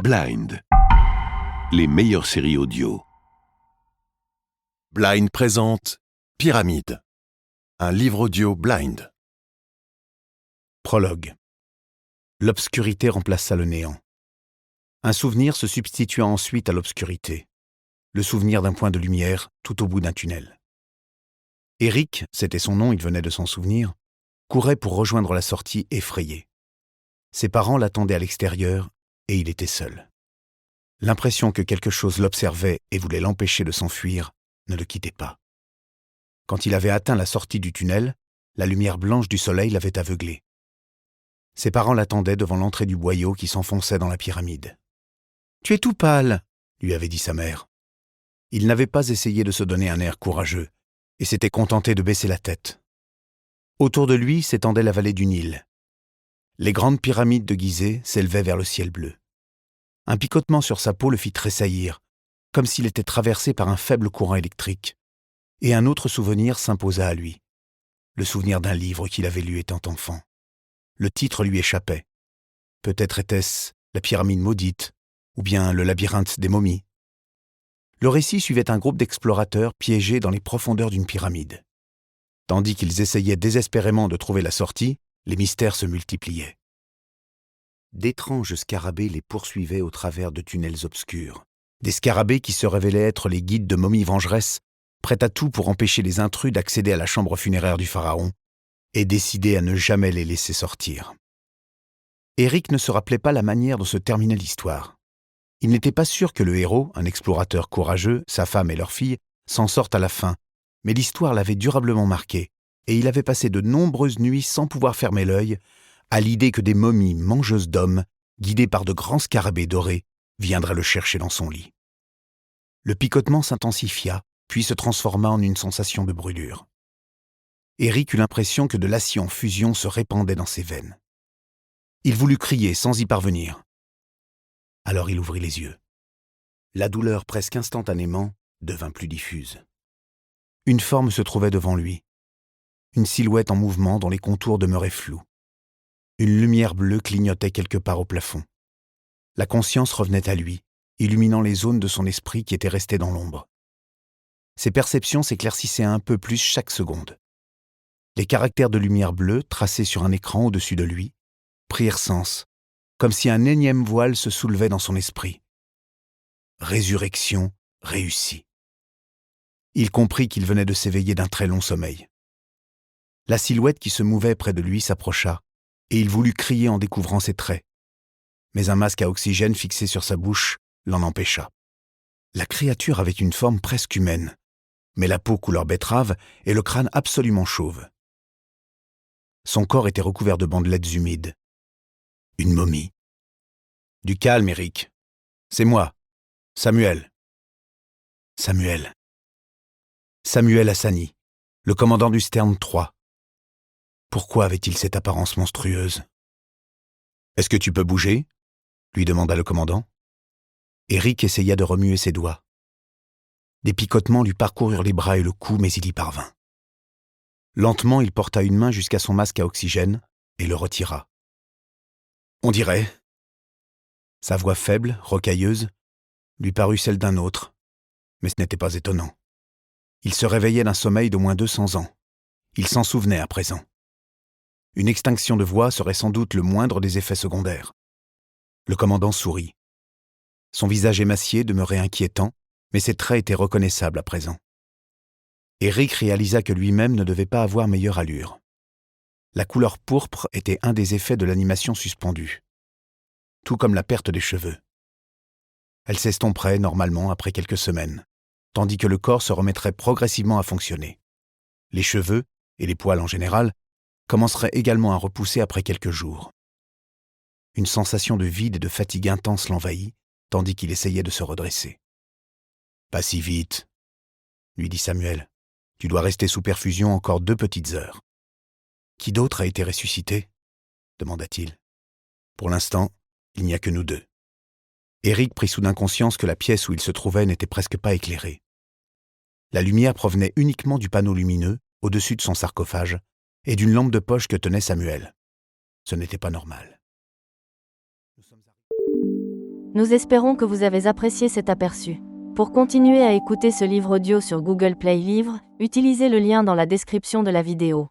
Blind, les meilleures séries audio. Blind présente Pyramide, un livre audio Blind. Prologue. L'obscurité remplaça le néant. Un souvenir se substitua ensuite à l'obscurité. Le souvenir d'un point de lumière tout au bout d'un tunnel. Eric, c'était son nom, il venait de s'en souvenir, courait pour rejoindre la sortie effrayé. Ses parents l'attendaient à l'extérieur et il était seul. L'impression que quelque chose l'observait et voulait l'empêcher de s'enfuir ne le quittait pas. Quand il avait atteint la sortie du tunnel, la lumière blanche du soleil l'avait aveuglé. Ses parents l'attendaient devant l'entrée du boyau qui s'enfonçait dans la pyramide. « Tu es tout pâle !» lui avait dit sa mère. Il n'avait pas essayé de se donner un air courageux et s'était contenté de baisser la tête. Autour de lui s'étendait la vallée du Nil. Les grandes pyramides de Gizeh s'élevaient vers le ciel bleu. Un picotement sur sa peau le fit tressaillir, comme s'il était traversé par un faible courant électrique. Et un autre souvenir s'imposa à lui, le souvenir d'un livre qu'il avait lu étant enfant. Le titre lui échappait. Peut-être était-ce La pyramide maudite, ou bien Le labyrinthe des momies. Le récit suivait un groupe d'explorateurs piégés dans les profondeurs d'une pyramide. Tandis qu'ils essayaient désespérément de trouver la sortie, les mystères se multipliaient. D'étranges scarabées les poursuivaient au travers de tunnels obscurs. Des scarabées qui se révélaient être les guides de momies vengeresses, prêts à tout pour empêcher les intrus d'accéder à la chambre funéraire du pharaon et décidés à ne jamais les laisser sortir. Eric ne se rappelait pas la manière dont se terminait l'histoire. Il n'était pas sûr que le héros, un explorateur courageux, sa femme et leur fille, s'en sortent à la fin, mais l'histoire l'avait durablement marqué, et il avait passé de nombreuses nuits sans pouvoir fermer l'œil à l'idée que des momies mangeuses d'hommes, guidées par de grands scarabées dorés, viendraient le chercher dans son lit. Le picotement s'intensifia, puis se transforma en une sensation de brûlure. Eric eut l'impression que de l'acier en fusion se répandait dans ses veines. Il voulut crier sans y parvenir. Alors il ouvrit les yeux. La douleur presque instantanément devint plus diffuse. Une forme se trouvait devant lui, une silhouette en mouvement dont les contours demeuraient flous. Une lumière bleue clignotait quelque part au plafond. La conscience revenait à lui, illuminant les zones de son esprit qui étaient restées dans l'ombre. Ses perceptions s'éclaircissaient un peu plus chaque seconde. Les caractères de lumière bleue, tracés sur un écran au-dessus de lui, prirent sens, comme si un énième voile se soulevait dans son esprit. Résurrection réussie. Il comprit qu'il venait de s'éveiller d'un très long sommeil. La silhouette qui se mouvait près de lui s'approcha, et il voulut crier en découvrant ses traits. Mais un masque à oxygène fixé sur sa bouche l'en empêcha. La créature avait une forme presque humaine, mais la peau couleur betterave et le crâne absolument chauve. Son corps était recouvert de bandelettes humides. Une momie. « Du calme, Eric. C'est moi, Samuel. » Samuel. Samuel Hassani, le commandant du Stern 3. Pourquoi avait-il cette apparence monstrueuse ? « Est-ce que tu peux bouger ?» lui demanda le commandant. Eric essaya de remuer ses doigts. Des picotements lui parcoururent les bras et le cou, mais il y parvint. Lentement, il porta une main jusqu'à son masque à oxygène et le retira. On dirait. Sa voix faible, rocailleuse, lui parut celle d'un autre, mais ce n'était pas étonnant. Il se réveillait d'un sommeil d'au moins 200 ans. Il s'en souvenait à présent. Une extinction de voix serait sans doute le moindre des effets secondaires. Le commandant sourit. Son visage émacié demeurait inquiétant, mais ses traits étaient reconnaissables à présent. Eric réalisa que lui-même ne devait pas avoir meilleure allure. La couleur pourpre était un des effets de l'animation suspendue, tout comme la perte des cheveux. Elle s'estomperait normalement après quelques semaines, tandis que le corps se remettrait progressivement à fonctionner. Les cheveux, et les poils en général, commenceraient également à repousser après quelques jours. Une sensation de vide et de fatigue intense l'envahit, tandis qu'il essayait de se redresser. « Pas si vite, » lui dit Samuel. « Tu dois rester sous perfusion encore 2 petites heures. »« Qui d'autre a été ressuscité ?» demanda-t-il. « Pour l'instant, il n'y a que nous 2. » Eric prit soudain conscience que la pièce où il se trouvait n'était presque pas éclairée. La lumière provenait uniquement du panneau lumineux, au-dessus de son sarcophage, et d'une lampe de poche que tenait Samuel. Ce n'était pas normal. Nous espérons que vous avez apprécié cet aperçu. Pour continuer à écouter ce livre audio sur Google Play Livres, utilisez le lien dans la description de la vidéo.